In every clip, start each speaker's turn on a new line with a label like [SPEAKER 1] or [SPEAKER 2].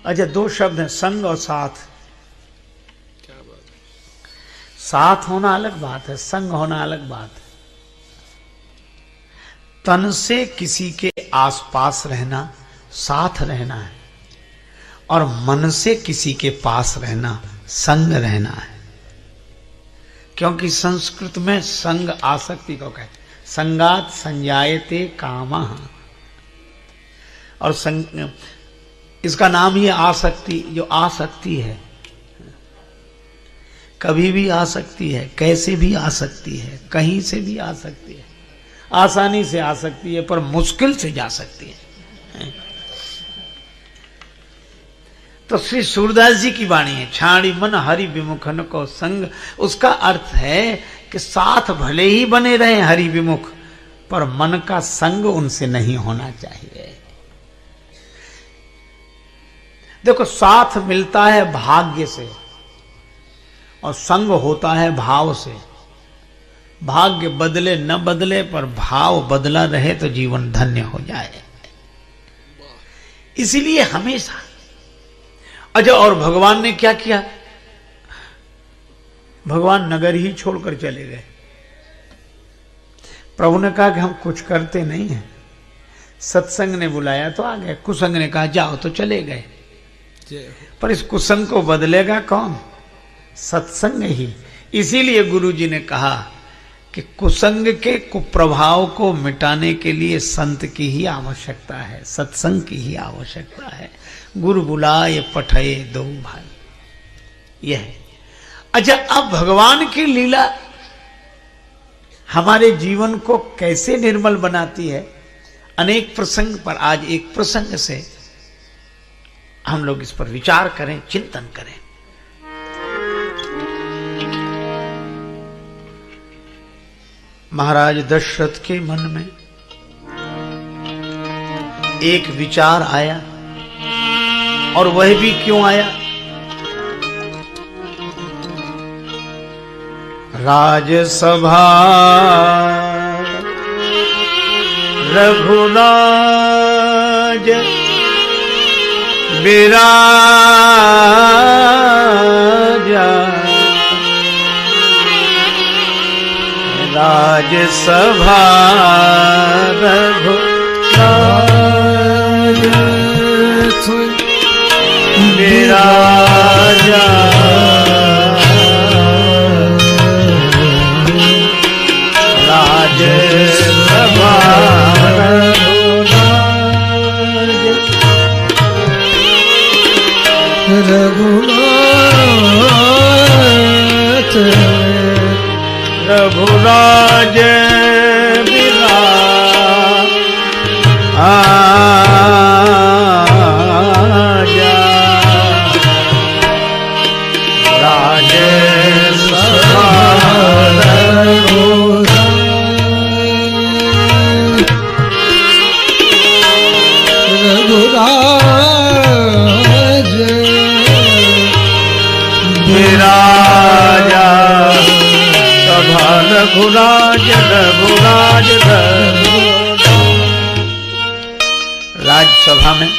[SPEAKER 1] अच्छा, दो शब्द हैं, संग और साथ।
[SPEAKER 2] क्या बात है।
[SPEAKER 1] साथ होना अलग बात है, संग होना अलग बात है। तन से किसी के आसपास रहना साथ रहना है, और मन से किसी के पास रहना संग रहना है। क्योंकि संस्कृत में संग आसक्ति को कहते, संगात संजायते कामः, और संग इसका नाम ही आसक्ति, जो आसक्ति है, कभी भी आ सकती है, कैसे भी आ सकती है, कहीं से भी आ सकती है, आसानी से आ सकती है, पर मुश्किल से जा सकती है। तो श्री सूरदास जी की वाणी है, छाड़ी मन हरि विमुखन को संग। उसका अर्थ है कि साथ भले ही बने रहे हरि विमुख, पर मन का संग उनसे नहीं होना चाहिए। देखो, साथ मिलता है भाग्य से और संग होता है भाव से। भाग्य बदले न बदले, पर भाव बदला रहे तो जीवन धन्य हो जाए। इसीलिए हमेशा। अच्छा, और भगवान ने क्या किया? भगवान नगर ही छोड़कर चले गए। प्रभु ने कहा कि हम कुछ करते नहीं हैं। सत्संग ने बुलाया तो आ गए, कुसंग ने कहा जाओ तो चले गए। पर इस कुसंग को बदलेगा कौन? सत्संग ही। इसीलिए गुरु जी ने कहा कि कुसंग के कुप्रभाव को मिटाने के लिए संत की ही आवश्यकता है, सत्संग की ही आवश्यकता है। गुरु बुलाए पठये दो भाई, यह है। अच्छा, अब भगवान की लीला हमारे जीवन को कैसे निर्मल बनाती है? अनेक प्रसंग पर आज एक प्रसंग से हम लोग इस पर विचार करें, चिंतन करें। महाराज दशरथ के मन में एक विचार आया, और वह भी क्यों आया? राजसभा रघुराज विराजा, राजसभा रघुराज विराजा, राजसभा रघुनाथ रघुराज विराजा, राजसभा रघुराज विराजा, सभा रघुराज रघुराज। राज्यसभा में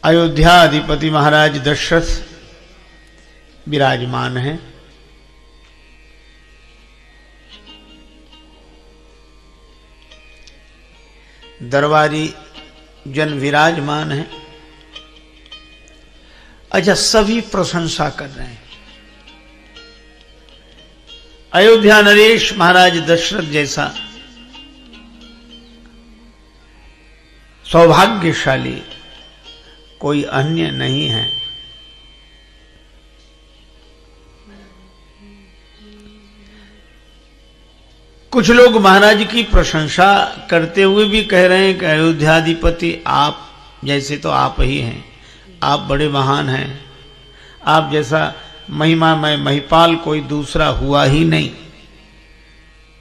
[SPEAKER 1] अयोध्या अधिपति महाराज दशरथ विराजमान हैं। दरबारी जन विराजमान हैं। अच्छा, सभी प्रशंसा कर रहे हैं। अयोध्या नरेश महाराज दशरथ जैसा सौभाग्यशाली कोई अन्य नहीं है। कुछ लोग महाराज की प्रशंसा करते हुए भी कह रहे हैं कि अयोध्याधिपति आप जैसे तो आप ही हैं, आप बड़े महान हैं, आप जैसा महिमामय महिपाल कोई दूसरा हुआ ही नहीं।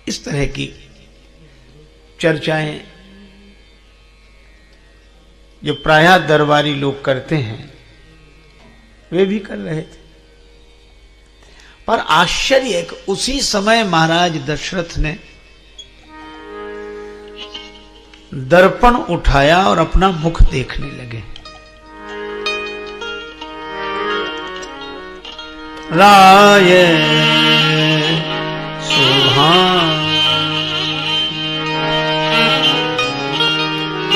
[SPEAKER 1] इस तरह की चर्चाएं जो प्रायः दरबारी लोग करते हैं, वे भी कर रहे थे। पर आश्चर्य है कि उसी समय महाराज दशरथ ने दर्पण उठाया और अपना मुख देखने लगे। राय सुभान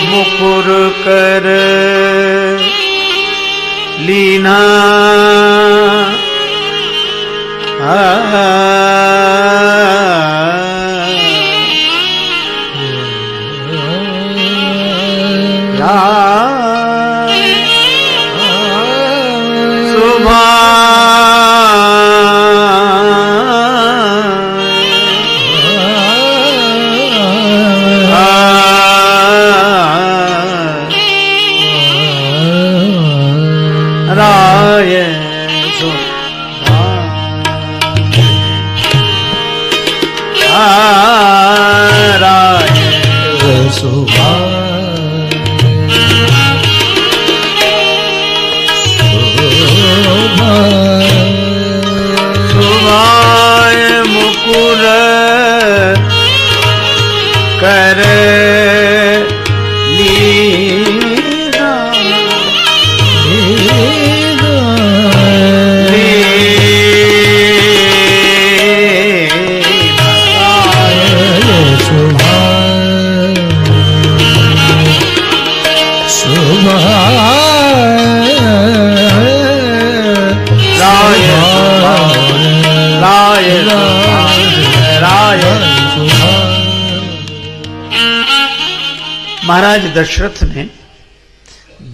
[SPEAKER 1] मुकुर कर लीना महाराज दशरथ ने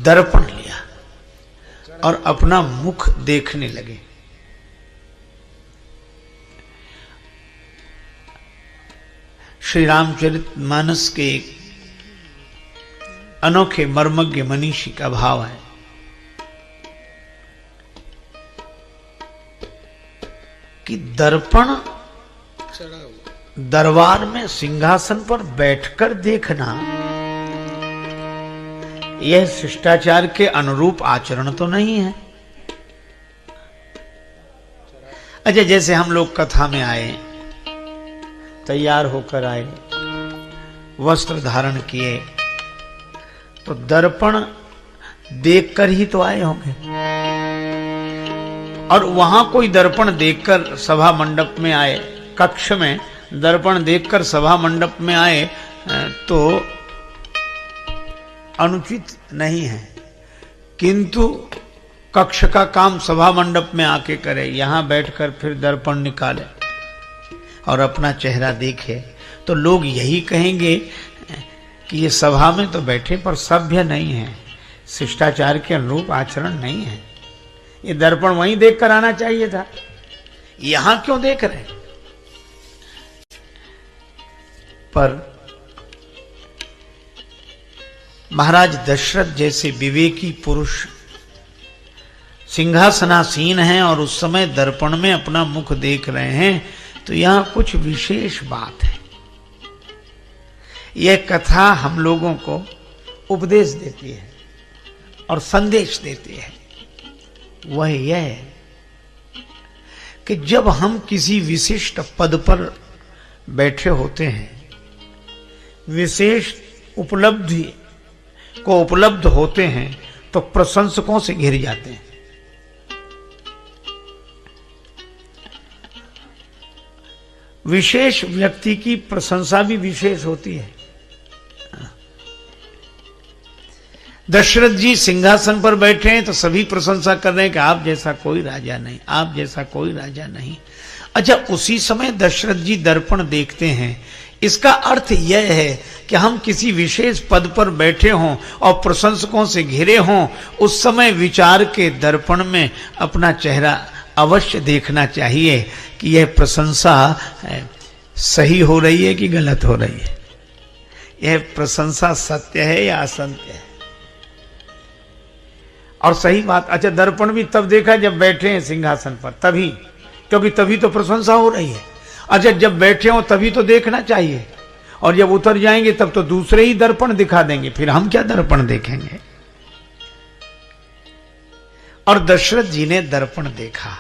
[SPEAKER 1] दर्पण लिया और अपना मुख देखने लगे। श्री रामचरितमानस के एक अनोखे मर्मज्ञ मनीषी का भाव है कि दर्पण दरबार में सिंहासन पर बैठकर देखना यह शिष्टाचार के अनुरूप आचरण तो नहीं है। अच्छा, जैसे हम लोग कथा में आए, तैयार होकर आए, वस्त्र धारण किए, तो दर्पण देखकर ही तो आए होंगे। और वहां कोई दर्पण देखकर सभा मंडप में आए, कक्ष में दर्पण देखकर सभा मंडप में आए तो अनुचित नहीं है, किंतु कक्ष का काम सभा मंडप में आके करे, यहां बैठकर फिर दर्पण निकाले और अपना चेहरा देखे, तो लोग यही कहेंगे कि ये सभा में तो बैठे पर सभ्य नहीं है, शिष्टाचार के अनुरूप आचरण नहीं है। ये दर्पण वहीं देख कर आना चाहिए था, यहां क्यों देख रहे? पर महाराज दशरथ जैसे विवेकी पुरुष सिंहासनासीन हैं और उस समय दर्पण में अपना मुख देख रहे हैं, तो यहां कुछ विशेष बात है। यह कथा हम लोगों को उपदेश देती है और संदेश देती है। वह यह है कि जब हम किसी विशिष्ट पद पर बैठे होते हैं, विशेष उपलब्धि को उपलब्ध होते हैं, तो प्रशंसकों से घिर जाते हैं। विशेष व्यक्ति की प्रशंसा भी विशेष होती है। दशरथ जी सिंहासन पर बैठे हैं तो सभी प्रशंसा कर रहे हैं कि आप जैसा कोई राजा नहीं, आप जैसा कोई राजा नहीं। अच्छा, उसी समय दशरथ जी दर्पण देखते हैं। इसका अर्थ यह है कि हम किसी विशेष पद पर बैठे हों और प्रशंसकों से घिरे हों, उस समय विचार के दर्पण में अपना चेहरा अवश्य देखना चाहिए कि यह प्रशंसा सही हो रही है कि गलत हो रही है, यह प्रशंसा सत्य है या असत्य है। और सही बात, अच्छा दर्पण भी तब देखा जब बैठे हैं सिंहासन पर, तभी, क्योंकि तभी तो प्रशंसा हो रही है। अच्छा, जब बैठे हो तभी तो देखना चाहिए, और जब उतर जाएंगे तब तो दूसरे ही दर्पण दिखा देंगे, फिर हम क्या दर्पण देखेंगे। और दशरथ जी ने दर्पण देखा,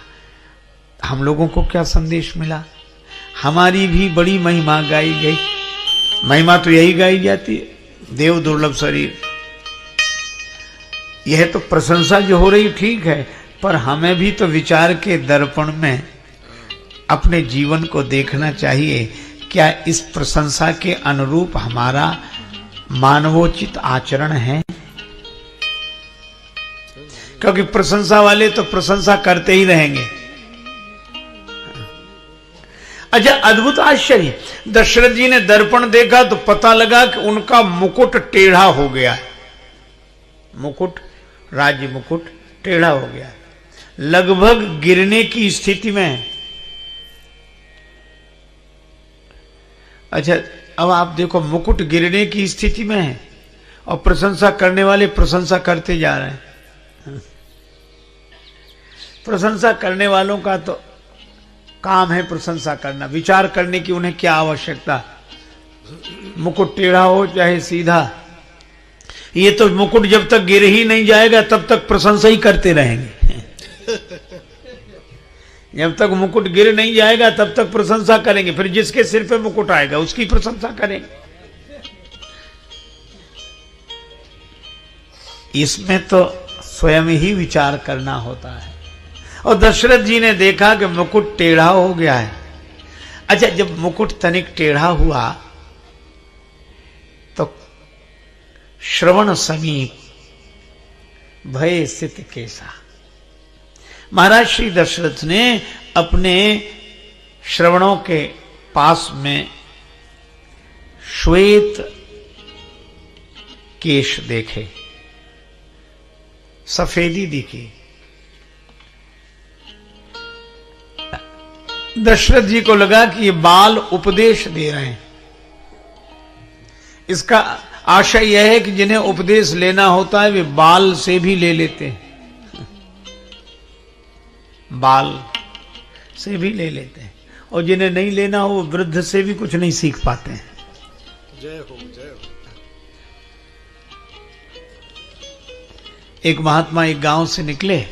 [SPEAKER 1] हम लोगों को क्या संदेश मिला? हमारी भी बड़ी महिमा गाई गई। महिमा तो यही गाई जाती है, देव दुर्लभ शरीर। यह तो प्रशंसा जो हो रही ठीक है, पर हमें भी तो विचार के दर्पण में अपने जीवन को देखना चाहिए। क्या इस प्रशंसा के अनुरूप हमारा मानवोचित आचरण है? क्योंकि प्रशंसा वाले तो प्रशंसा करते ही रहेंगे। अच्छा, अद्भुत आश्चर्य, दशरथ जी ने दर्पण देखा तो पता लगा कि उनका मुकुट टेढ़ा हो गया है। मुकुट, राज्य मुकुट टेढ़ा हो गया है, लगभग गिरने की स्थिति में है। अच्छा, अब आप देखो, मुकुट गिरने की स्थिति में है और प्रशंसा करने वाले प्रशंसा करते जा रहे हैं। प्रशंसा करने वालों का तो काम है प्रशंसा करना, विचार करने की उन्हें क्या आवश्यकता। मुकुट टेढ़ा हो चाहे सीधा, ये तो मुकुट जब तक गिर ही नहीं जाएगा तब तक प्रशंसा ही करते रहेंगे। जब तक मुकुट गिर नहीं जाएगा तब तक प्रशंसा करेंगे, फिर जिसके सिर पे मुकुट आएगा उसकी प्रशंसा करेंगे। इसमें तो स्वयं ही विचार करना होता है। और दशरथ जी ने देखा कि मुकुट टेढ़ा हो गया है। अच्छा, जब मुकुट तनिक टेढ़ा हुआ तो श्रवण समीप भय स्थित केसा, महाराज श्री दशरथ ने अपने श्रवणों के पास में श्वेत केश देखे, सफेदी दिखी। दशरथ जी को लगा कि ये बाल उपदेश दे रहे हैं। इसका आशय यह है कि जिन्हें उपदेश लेना होता है वे बाल से भी ले लेते हैं, बाल से भी ले लेते हैं, और जिन्हें नहीं लेना हो वो वृद्ध से भी कुछ नहीं सीख पाते हैं।
[SPEAKER 2] जय हो, जय हो।
[SPEAKER 1] एक महात्मा एक गांव से निकले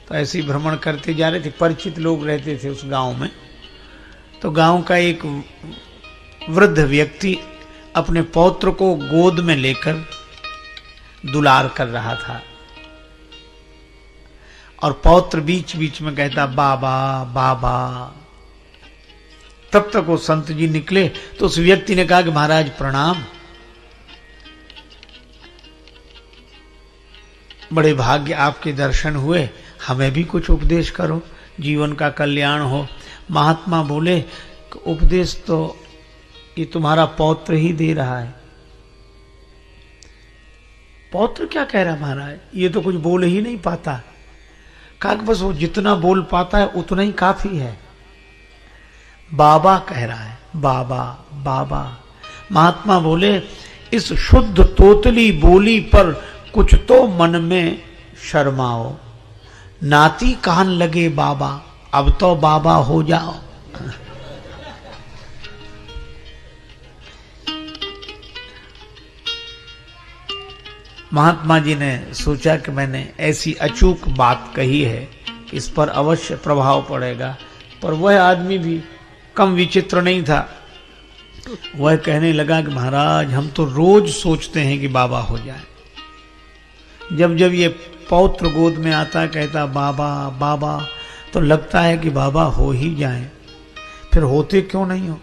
[SPEAKER 1] तो ऐसे ही भ्रमण करते जा रहे थे। परिचित लोग रहते थे उस गांव में। तो गांव का एक वृद्ध व्यक्ति अपने पौत्र को गोद में लेकर दुलार कर रहा था और पौत्र बीच बीच में कहता बाबा बाबा। तब तक वो संत जी निकले तो उस व्यक्ति ने कहा कि महाराज प्रणाम, बड़े भाग्य आपके दर्शन हुए, हमें भी कुछ उपदेश करो, जीवन का कल्याण हो। महात्मा बोले उपदेश तो ये तुम्हारा पौत्र ही दे रहा है। पौत्र क्या कह रहा महाराज, ये तो कुछ बोल ही नहीं पाता। कहा कि बस वो जितना बोल पाता है उतना ही काफी है। बाबा कह रहा है, बाबा बाबा। महात्मा बोले इस शुद्ध तोतली बोली पर कुछ तो मन में शर्माओ, नाती कान लगे बाबा, अब तो बाबा हो जाओ। महात्मा जी ने सोचा कि मैंने ऐसी अचूक बात कही है कि इस पर अवश्य प्रभाव पड़ेगा, पर वह आदमी भी कम विचित्र नहीं था। वह कहने लगा कि महाराज हम तो रोज सोचते हैं कि बाबा हो जाए। जब जब ये पौत्र गोद में आता कहता बाबा बाबा, तो लगता है कि बाबा हो ही जाए, फिर होते क्यों नहीं हो।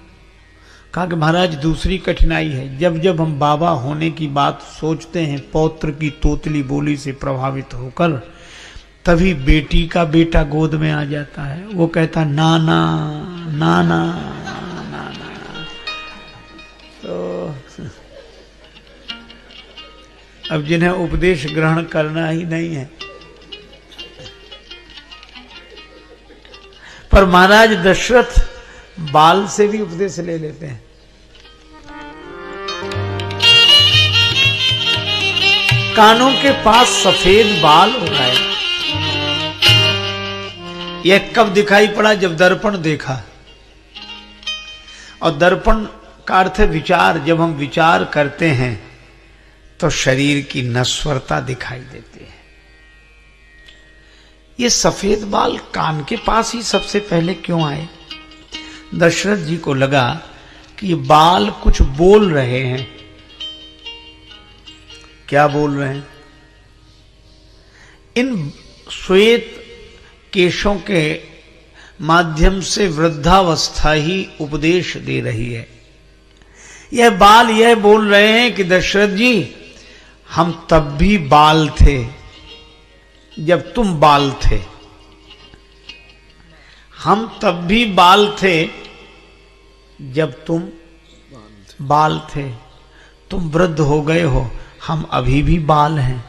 [SPEAKER 1] कहा कि महाराज दूसरी कठिनाई है, जब जब हम बाबा होने की बात सोचते हैं पौत्र की तोतली बोली से प्रभावित होकर, तभी बेटी का बेटा गोद में आ जाता है। वो कहता नाना नाना नाना। तो अब जिन्हें उपदेश ग्रहण करना ही नहीं है, पर महाराज दशरथ बाल से भी उपदेश ले लेते हैं। कानों के पास सफेद बाल हो रहा है। यह कब दिखाई पड़ा, जब दर्पण देखा। और दर्पण का अर्थ है विचार। जब हम विचार करते हैं तो शरीर की नश्वरता दिखाई देती है। ये सफेद बाल कान के पास ही सबसे पहले क्यों आए? दशरथ जी को लगा कि ये बाल कुछ बोल रहे हैं, क्या बोल रहे हैं? इन श्वेत केशों के माध्यम से वृद्धावस्था ही उपदेश दे रही है। यह बाल यह बोल रहे हैं कि दशरथ जी, हम तब भी बाल थे जब तुम बाल थे, हम तब भी बाल थे जब तुम बाल थे। तुम वृद्ध हो गए हो, हम अभी भी बाल हैं।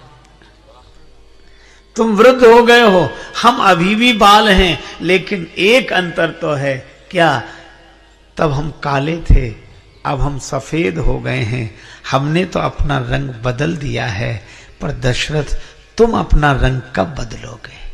[SPEAKER 1] तुम वृद्ध हो गए हो, हम अभी भी बाल हैं, लेकिन एक अंतर तो है, क्या? तब हम काले थे, अब हम सफेद हो गए हैं। हमने तो अपना रंग बदल दिया है, पर दशरथ तुम अपना रंग कब बदलोगे?